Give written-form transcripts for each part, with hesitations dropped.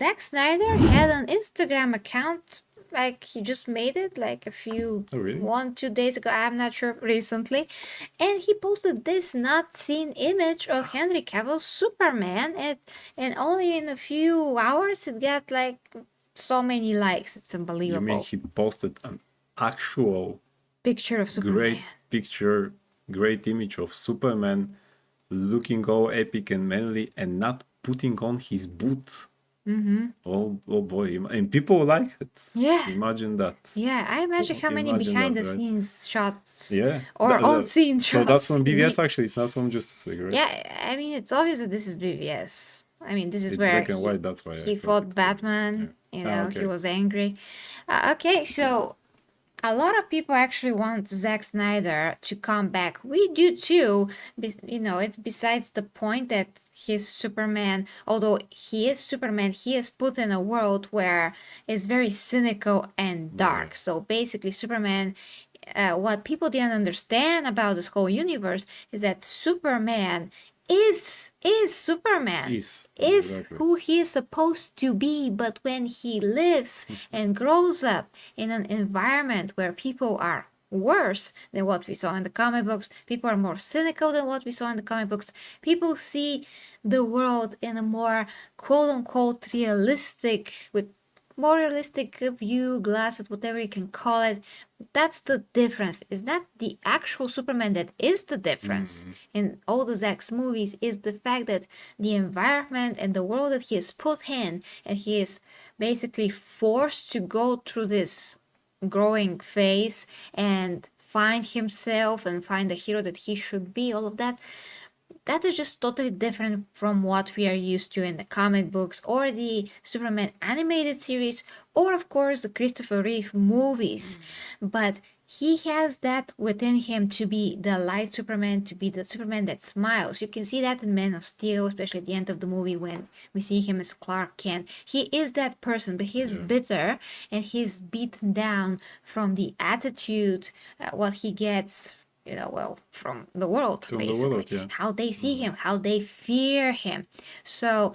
Zack Snyder had an Instagram account, like he just made it like a few, Oh, really? 1-2 days ago, I'm not sure, recently, and he posted this not seen image of Henry Cavill's Superman, and only in a few hours it got like so many likes. It's You mean unbelievable. he posted an actual Picture of Superman. great picture, great image of Superman looking all epic and manly and not putting on his boot? Oh boy, and people like it. Yeah. Imagine that. Yeah, I imagine how many Imagine behind that, the right? scenes shots Yeah. or on scene shots. So that's from he BVS made. actually, it's not from Justice League, right? Yeah, I mean, it's obvious that this is BVS. I mean, this is It's where black and white, that's why I he thought fought it was- Batman, you know, he okay. was angry. Okay, so a lot of people actually want Zack Snyder to come back. We do too. You know, it's besides the point that his Superman, although he is Superman, he is put in a world where it's very cynical and dark. So basically, Superman, what people didn't understand about this whole universe is that Superman is Superman. Is, Is exactly. who he is supposed to be, but when he lives and grows up in an environment where people are worse than what we saw in the comic books, people are more cynical than what we saw in the comic books, people see the world in a more quote-unquote realistic, with more realistic view, glasses, whatever you can call it. That's the difference. Is that the actual Superman that is the difference in all the Zack's movies, is the fact that the environment and the world that he is put in, and he is basically forced to go through this growing phase and find himself and find the hero that he should be, all of that. That is just totally different from what we are used to in the comic books or the Superman animated series, or of course the Christopher Reeve movies. But he has that within him to be the light Superman, to be the Superman that smiles. You can see that in Man of Steel, especially at the end of the movie when we see him as Clark Kent. He is that person, but he's bitter and he's beaten down from the attitude, what he gets, you know, well, from the world, From the basically. world, yeah. How they see him, how they fear him. So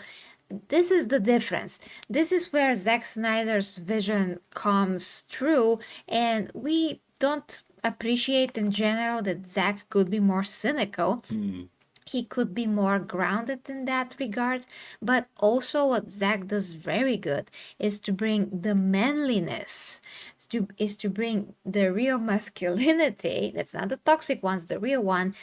this is the difference. This is where Zack Snyder's vision comes true, and we don't appreciate in general that Zack could be more cynical. He could be more grounded in that regard, but also what Zack does very good is to bring the manliness, is to bring the real masculinity, that's not the toxic ones, the real one,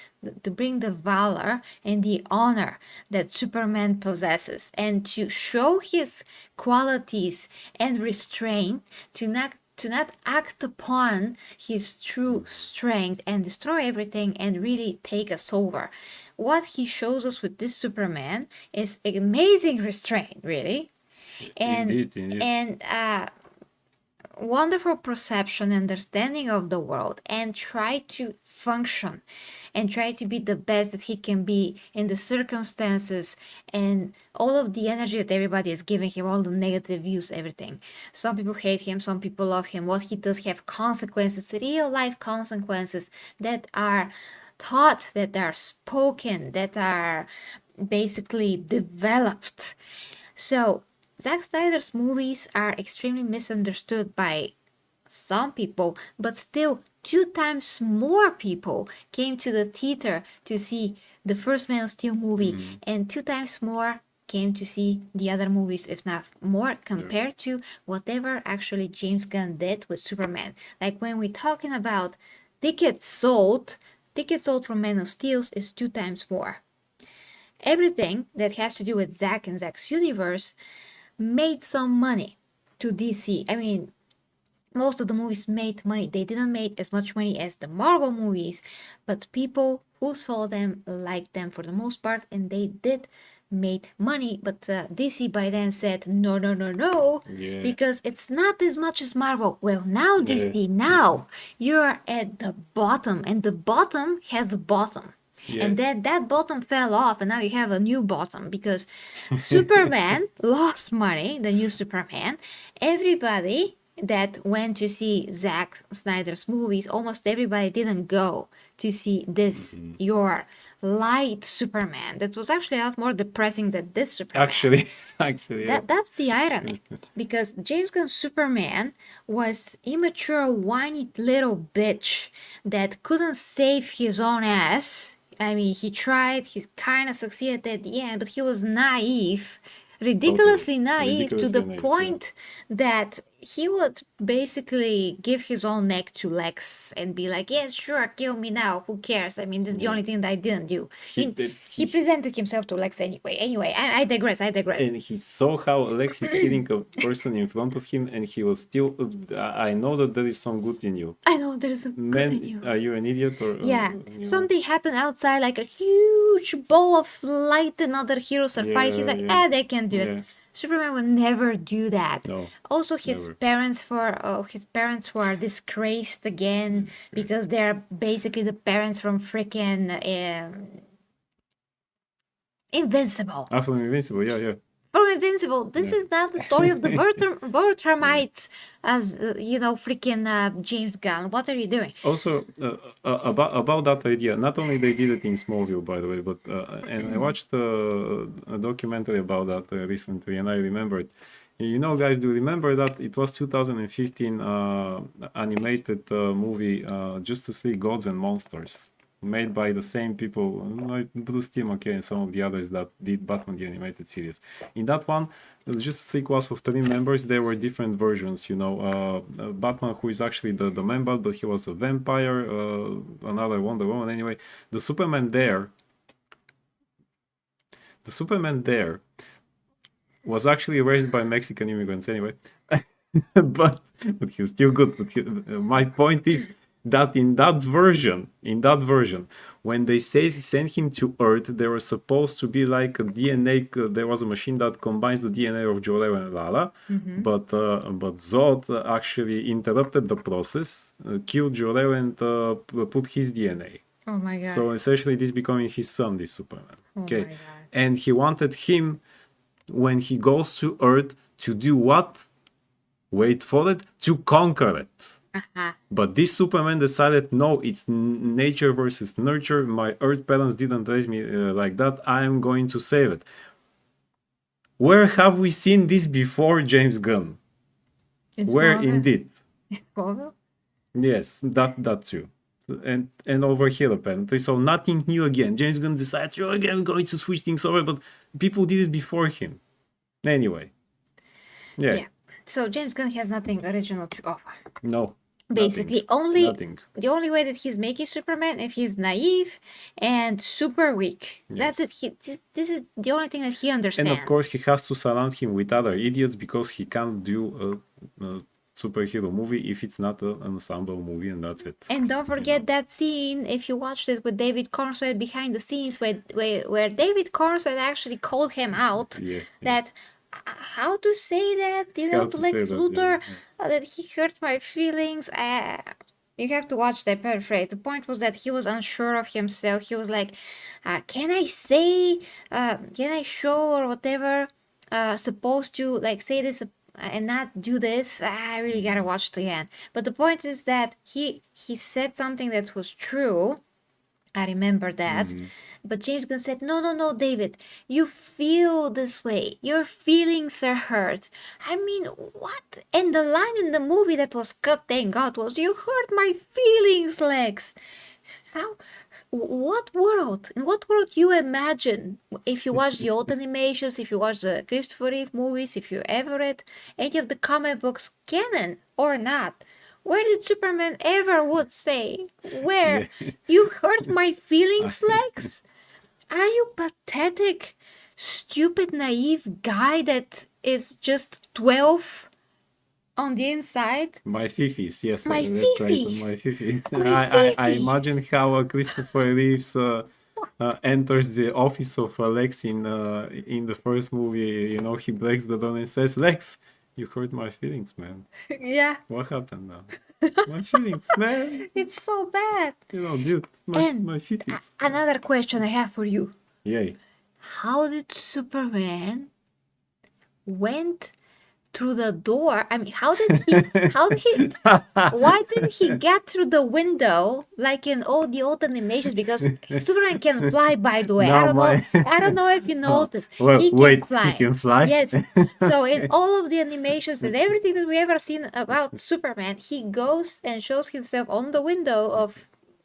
to bring the valor and the honor that Superman possesses, and to show his qualities and restraint, to not act upon his true strength and destroy everything and really take us over. What he shows us with this Superman is amazing restraint, really. And Indeed. and wonderful perception, understanding of the world, and try to function and try to be the best that he can be in the circumstances, and all of the energy that everybody is giving him, all the negative views, everything. Some people hate him, some people love him. What he does have consequences, real life consequences that are taught, that are spoken, that are basically developed. So Zack Snyder's movies are extremely misunderstood by some people, but still 2 times more people came to the theater to see the first Man of Steel movie, and 2 times more came to see the other movies, if not more, compared to whatever actually James Gunn did with Superman. Like when we're talking about tickets sold from Man of Steel is 2 times more. Everything that has to do with Zack and Zack's universe made some money to DC. I mean, most of the movies made money. They didn't make as much money as the Marvel movies, but people who saw them liked them for the most part, and they did made money. But DC by then said no, because it's not as much as Marvel. Well, now DC, now you're at the bottom, and the bottom has a bottom. And then that bottom fell off, and now you have a new bottom because Superman lost money, the new Superman. Everybody that went to see Zack Snyder's movies, almost everybody didn't go to see this, your light Superman that was actually a lot more depressing than this Superman. Actually, yes. That's the irony, because James Gunn's Superman was immature, whiny little bitch that couldn't save his own ass. I mean, he tried, he kind of succeeded at the end, but he was naive, ridiculously naive, to Ridiculously the naive, point that he would basically give his own neck to Lex and be like, yes, sure, kill me now, who cares? I mean, this is the only thing that I didn't do. He presented himself to Lex anyway. Anyway, I digress. And he saw how Lex is killing a person in front of him, and he was still, I know that there is some good in you. I know there's some good in you. Are you an idiot? Or yeah, something happened outside, like a huge ball of light, and other heroes are fighting. He's like, they can do it. Superman would never do that. No, also, his parents were disgraced again because they're basically the parents from freaking Invincible. From Invincible, yeah. From Invincible. This is not the story of the Bertramites, as freaking James Gunn. What are you doing? Also, about that idea, not only they did it in Smallville, by the way, but and I watched a documentary about that recently, and I remembered. You know, guys, do you remember that it was 2015 animated movie Justice League Gods and Monsters, made by the same people, like Bruce Timm and some of the others that did Batman the Animated Series. In that one, the Justice League was of 3 members. There were different versions, Batman, who is actually the man-bat, but he was a vampire, another Wonder Woman. Anyway, the Superman there was actually raised by Mexican immigrants anyway. but he was still good. My point is that in that version, when they sent him to Earth, there was supposed to be like a DNA. There was a machine that combines the DNA of Jor-El and Lala, but Zod actually interrupted the process, killed Jor-El, and put his DNA. Oh my god! So essentially, this becoming his son, this Superman. Okay, my God. And he wanted him, when he goes to Earth, to do what? Wait for it, to conquer it. But this Superman decided, no, it's nature versus nurture. My Earth parents didn't raise me like that. I am going to save it. Where have we seen this before, James Gunn? Where indeed? Yes, that too. And over here apparently. So nothing new again. James Gunn decides, again, I'm going to switch things over, but people did it before him. Anyway. Yeah. So James Gunn has nothing original to offer. No. Basically, the only way that he's making Superman if he's naive and super weak. Yes. That's it. This is the only thing that he understands. And of course, he has to surround him with other idiots, because he can't do a superhero movie if it's not an ensemble movie, and that's it. And don't forget that scene, if you watched it, with David Cornswell behind the scenes, where David Cornswell actually called him out that. How to say that, to Lex Luthor, that he hurt my feelings. You have to watch that paraphrase. The point was that he was unsure of himself. He was like, can I show or whatever, supposed to like say this and not do this? I really gotta watch it again. But the point is that he said something that was true. I remember that. But James Gunn said, no, David, you feel this way. Your feelings are hurt. I mean, what? And the line in the movie that was cut, thank God, was, you hurt my feelings, Lex. How? What world? In what world you imagine? If you watch the old animations, if you watch the Christopher Reeve movies, if you ever read any of the comic books, canon or not, where did Superman ever would say, where? You hurt my feelings, Lex? Are you pathetic, stupid, naive guy that is just 12 on the inside? My fifis, yes. My that's fifis. Right, my fifis. I imagine how Christopher Reeves enters the office of Lex in the first movie. He breaks the door and says, Lex, you hurt my feelings, man. Yeah. What happened now? My feelings, man. It's so bad. Dude, my feelings. Another question I have for you. Yay. How did Superman went through the door. I mean, why didn't he get through the window like in all the old animations? Because Superman can fly, by the way. Now my I don't know if you Oh, noticed. well, He can wait, fly. he can fly? Yes. So in all of the animations and everything that we ever seen about Superman, he goes and shows himself on the window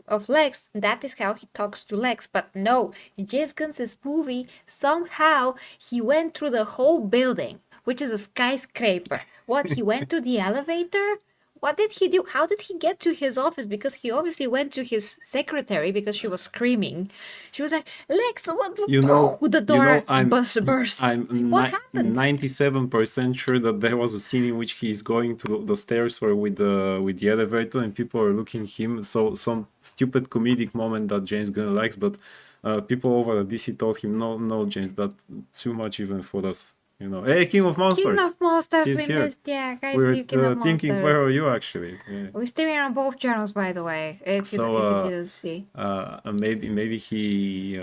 of Lex. That is how he talks to Lex. But no, in James Gunn's movie, somehow he went through the whole building, which is a skyscraper. What, he went to the elevator? What did he do? How did he get to his office? Because he obviously went to his secretary because she was screaming. She was like, Lex, what? You know, The door I'm burst. What happened? 97% sure that there was a scene in which he's going to the stairs or with the elevator and people are looking at him. So some stupid comedic moment that James Gunn likes, but people over at DC told him, no, James, that's too much even for us. You know, hey, King of Monsters. King of Monsters, He's we here. missed. Yeah, guys, We're King of thinking, Monsters. where are you actually? Yeah. We're streaming on both channels, by the way. If you didn't see. Maybe he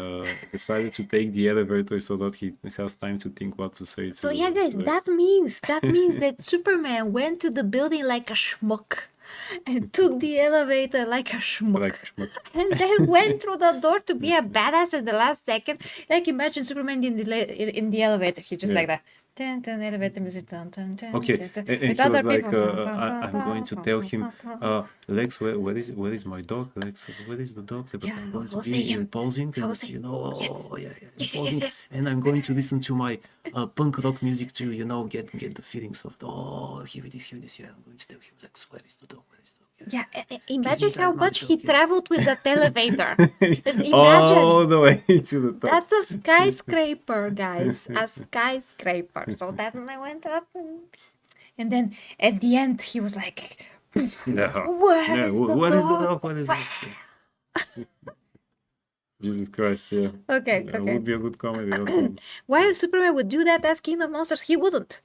decided to take the elevator so that he has time to think what to say. So yeah, guys, that means that Superman went to the building like a schmuck and took the elevator like a schmuck. And then went through the door to be a badass at the last second. Like, imagine Superman in the elevator. He's just like that. Dun, dun, elevator music. Dun, dun, dun, Okay, dun, dun, and with he other was like, people. I'm going to tell him, Lex, where is my dog? Lex, where is the dog? But Yeah, I'm going to I was be thinking- imposing, I was and, thinking, yes, imposing, yes. and I'm going to listen to my punk rock music to, get the feelings of, here it is, yeah, I'm going to tell him, Lex, where is the dog? Yeah, imagine that how much much he of it. traveled with that elevator. Imagine. All the way to the top. That's a skyscraper, guys. A skyscraper. So then I went up and then at the end he was like, Where is the dog? What is the dog? Jesus Christ, yeah. Okay, It okay. would be a good comedy. also. Why Superman would do that as King of Monsters? He wouldn't.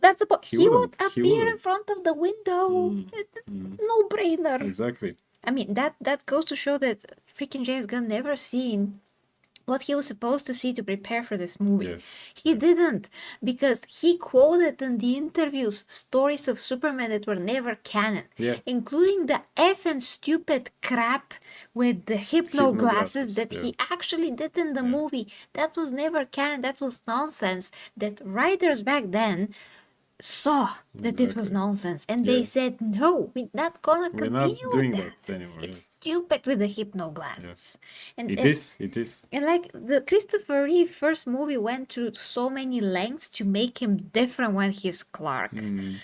That's the point. He would wouldn't. He appear in wouldn't. front of the window. It's no brainer. Exactly. I mean, that goes to show that freaking James Gunn never seen what he was supposed to see to prepare for this movie. Yeah. He didn't, because he quoted in the interviews stories of Superman that were never canon, Yeah. including the effing stupid crap with the hypno glasses that yeah. he actually did in the movie. That was never canon. That was nonsense. That writers back then saw that it was Exactly. nonsense, and they Yeah. said, no, we're not gonna We're continue not doing with that anymore. It's yes. stupid with the hypno glasses. And It is. and like the Christopher Reeve first movie went to so many lengths to make him different when he's Clark.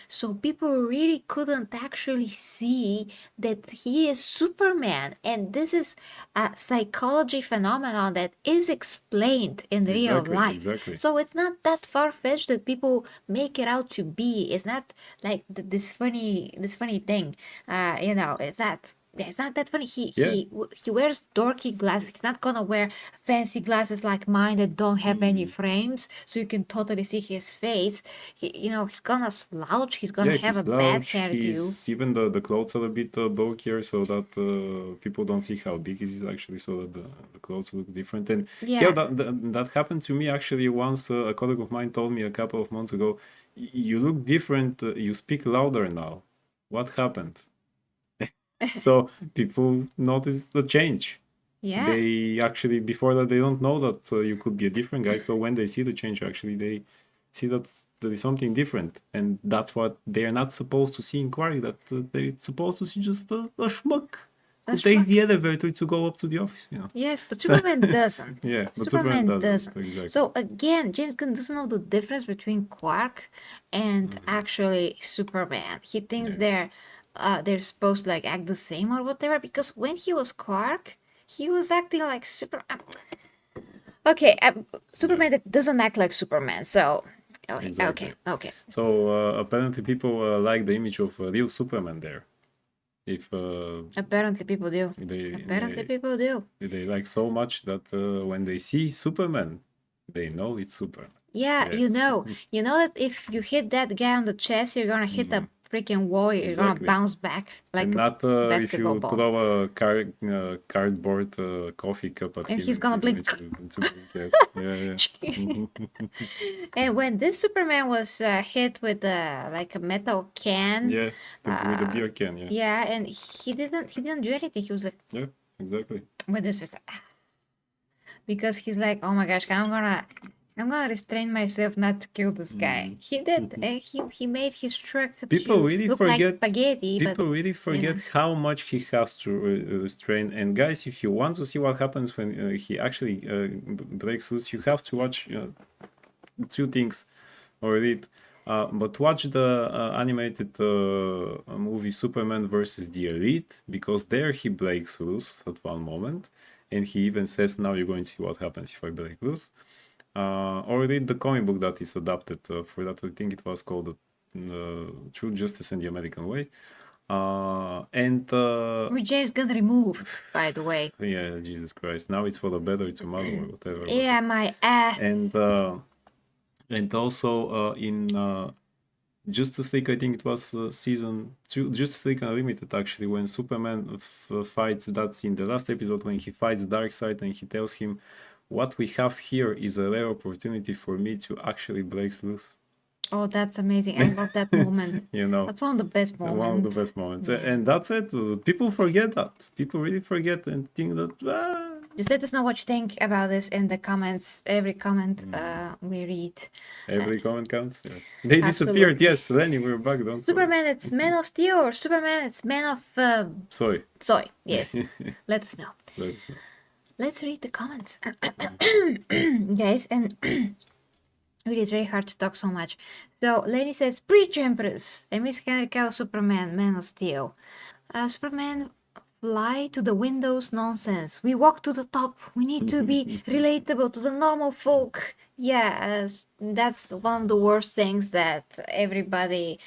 So people really couldn't actually see that he is Superman. And this is a psychology phenomenon that is explained in real Exactly, life. exactly. So it's not that far-fetched that people make it out to be. It's not like this funny thing. It's not that funny. He wears dorky glasses. He's not gonna wear fancy glasses like mine that don't have any frames, so you can totally see his face. He's gonna slouch. He's gonna have a bad hairdo. Even the clothes are a bit bulkier, so that people don't see how big he is actually, so that the clothes look different. And Yeah. that happened to me actually once. A colleague of mine told me a couple of months ago, you look different. You speak louder now. What happened? So people notice the change. Yeah. They actually, before that, they don't know that you could be a different guy. So when they see the change, actually, they see that there is something different. And that's what they're not supposed to see in Quarry, that they're supposed to see just a schmuck who takes the elevator to go up to the office, Yes, but Superman doesn't. Yeah, but Superman doesn't. exactly. So again, James Gunn doesn't know the difference between Quark and actually Superman. He thinks they're supposed to like act the same or whatever, because when he was Quark, he was acting like Superman. Okay, Superman that doesn't act like Superman. So Exactly. okay. So apparently people like the image of real Superman there. If Apparently people do. People do. They like so much that when they see Superman, they know it's Superman. Yeah, Yes. you know that if you hit that guy on the chest, you're gonna hit a freaking wall, you're gonna Exactly. bounce back like And a not if basketball you ball. throw a cardboard coffee cup at And him, he's gonna he's blink. going to blink. Yes, yeah, yeah. And when this Superman was hit with like a metal can, Yeah, with the beer can. Yeah, yeah, and he didn't do anything. He was like, yeah, exactly. with this was like, because he's like, oh my gosh, I'm gonna restrain myself not to kill this guy. He did. He made his truck People to really look like forget. spaghetti, but People really you forget know. how much he has to restrain. And guys, if you want to see what happens when he actually breaks loose, you have to watch two things or read. But watch the animated movie Superman versus the Elite, because there he breaks loose at one moment, and he even says, "Now you're going to see what happens if I break loose." Or read the comic book that is adapted for that. I think it was called True Justice in the American Way. Which is gonna remove, by the way. Yeah, Jesus Christ! Now it's for the better tomorrow or whatever was Yeah, it. my ass. And also in Justice League, I think it was season 2, Justice League Unlimited, actually, when Superman fights, that's in the last episode, when he fights Darkseid and he tells him, what we have here is a rare opportunity for me to actually break loose. Oh, that's amazing. I love that moment. You know, That's one of the best one of the moments. best moments. Yeah. And that's it. People forget that. People really forget and think that, Just let us know what you think about this in the comments. Every comment we read. every comment counts. Yeah. They disappeared. Absolutely. Yes, Lenny, we're back. Don't Superman, it's Man of Steel, or Superman, it's Man of Sorry. Soy. Yes. Let us know. Let's know. Let's read the comments, guys. And it is very hard to talk so much. So, Lenny says, Preach Empress. And Miss Henry Cavill, Superman, Man of Steel. Superman, fly to the windows nonsense. We walk to the top. We need to be relatable to the normal folk. Yeah, that's one of the worst things that everybody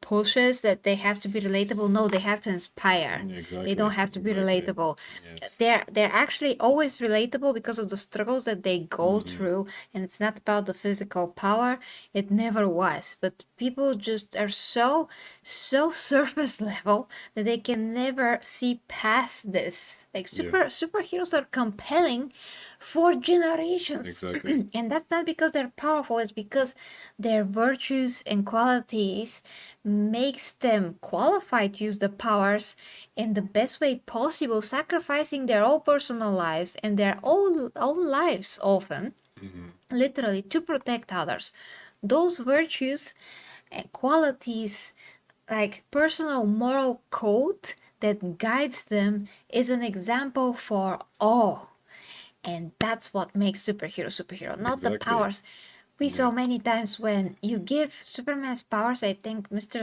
pushes, that they have to be relatable. No, they have to inspire. Exactly. They don't have to be relatable. Yes. They're actually always relatable because of the struggles that they go through, and it's not about the physical power. It never was. But people just are so surface level that they can never see past this. Like superheroes are compelling for generations. Exactly. And that's not because they're powerful, it's because their virtues and qualities makes them qualified to use the powers in the best way possible, sacrificing their own personal lives and their own lives often, literally, to protect others. Those virtues and qualities, like personal moral code that guides them, is an example for all. And that's what makes superhero, not the Exactly. powers. We saw many times when you give Superman's powers, I think Mr.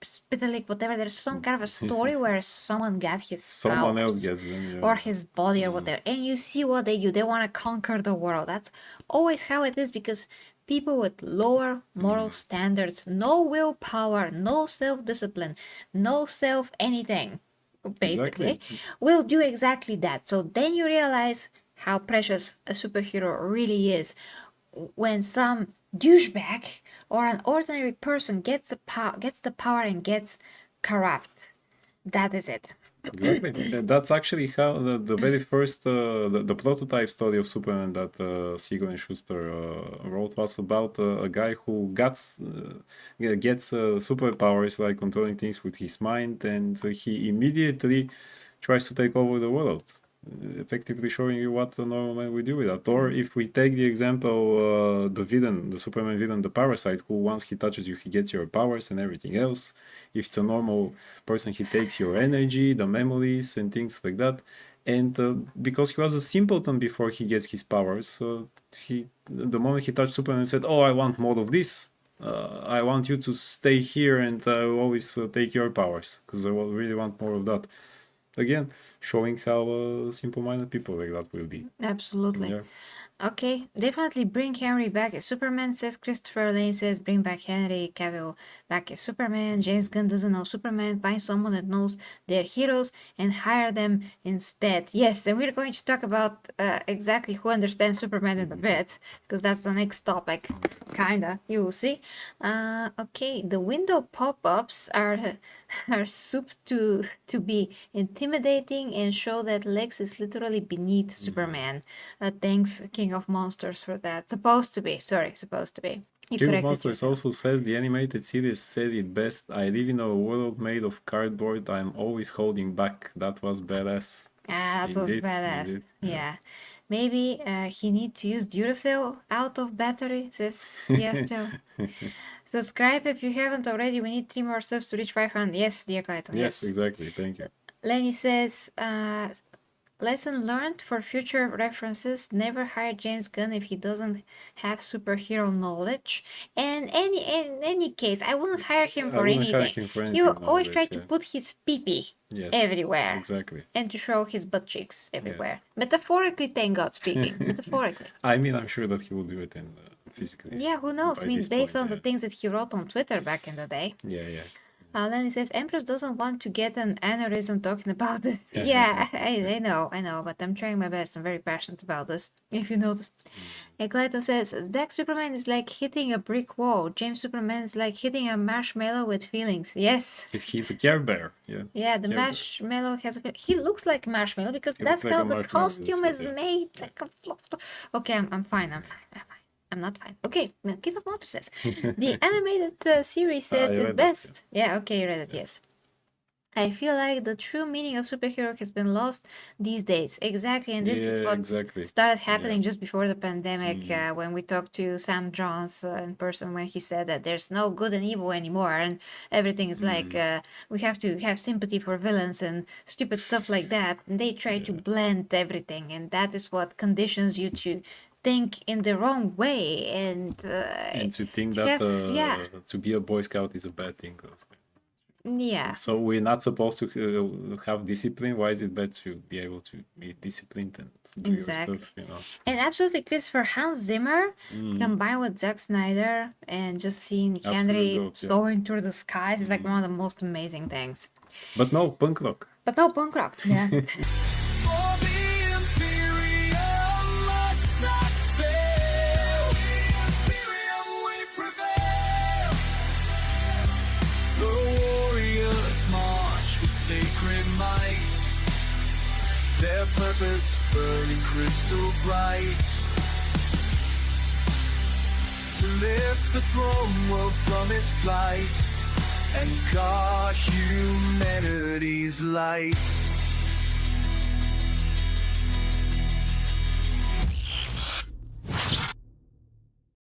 Spitalik, whatever, there's some kind of a story where someone got his Someone else powers, gets them, yeah. or his body, or whatever, and you see what they do. They want to conquer the world. That's always how it is, because people with lower moral standards, no willpower, no self-discipline, no self anything, basically, will do exactly that. So then you realize how precious a superhero really is when some douchebag or an ordinary person gets the power and gets corrupt. That is it. Exactly. That's actually how the very first the prototype story of Superman that Siegel and Schuster wrote was about a guy who gets superpowers, like controlling things with his mind, and he immediately tries to take over the world, effectively showing you what a normal man would do with that. Or if we take the example, the Superman villain, the Parasite, who once he touches you, he gets your powers and everything else. If it's a normal person, he takes your energy, the memories, and things like that. And because he was a simpleton before he gets his powers, the moment he touched Superman and said, "Oh, I want more of this. I want you to stay here, and I will always take your powers because I really want more of that." Again, showing how simple-minded people like that will be. Absolutely. Yeah. Okay, definitely bring Henry back as Superman, says Christopher Lane says bring back Henry Cavill back as Superman. James Gunn doesn't know Superman. Find someone that knows their heroes and hire them instead. Yes, and we're going to talk about exactly who understands Superman in a bit, because that's the next topic. Kinda, you will see. Okay, the window pop-ups are soup to be intimidating and show that Lex is literally beneath Superman. Thanks, King of Monsters, for that. Supposed to be. Sorry, supposed to be. You King of corrected Monsters yourself. also says the animated series said it best. I live in a world made of cardboard. I'm always holding back. That was badass. Ah, that was Indeed, badass. indeed. Yeah. Maybe he need to use Duracell out of battery, says Yesto. Subscribe if you haven't already. We need 3 more subs to reach 500. Yes, dear Clayton. Yes, Yes. exactly. Thank you. Lenny says, lesson learned for future references: never hire James Gunn if he doesn't have superhero knowledge. And in any case, I wouldn't hire him I for wouldn't hire anything. him for He anything will always try nowadays, to yeah. put his pee-pee Yes, everywhere exactly. and to show his butt cheeks everywhere. Metaphorically, thank God speaking. Metaphorically. I mean, I'm sure that he will do it in physically. Yeah, who knows? by I mean, this based point, on the yeah. things that he wrote on Twitter back in the day. Yeah, yeah. Lenny says Empress doesn't want to get an aneurysm talking about this. Yeah, I know, but I'm trying my best. I'm very passionate about this, if you noticed. Clayton says Zack Superman is like hitting a brick wall. James Superman is like hitting a marshmallow with feelings. Yes. He's a Care Bear. Yeah. Yeah, it's the Care Bear. marshmallow has a. He looks like a marshmallow because He that's looks like how a the marshmallow, costume that's is what, yeah. made. Okay, I'm fine. I'm fine. I'm not fine. Okay, King of Monsters says the animated series says I it read that, best. Yeah, okay, you read it. Yes. I feel like the true meaning of superhero has been lost these days. Exactly, and this is Yeah, what exactly. started happening Yeah. just before the pandemic, when we talked to Sam Jones in person, when he said that there's no good and evil anymore, and everything is like we have to have sympathy for villains and stupid stuff like that. And they try to blend everything, and that is what conditions you to think in the wrong way and to think to that have, to be a Boy Scout is a bad thing. yeah. So we're not supposed to have discipline. Why is it bad to be able to be disciplined and do Exactly. your stuff? You know. And absolutely, Christopher, Hans Zimmer combined with Zack Snyder and just seeing Henry goat, yeah. soaring through the skies is like one of the most amazing things. But no punk rock. But no punk rock, yeah. For the imperium must not fail. Imperium we prevail. The warriors march with sacred might. Their purpose burning crystal bright. To lift the throne world from its plight and guard humanity's light.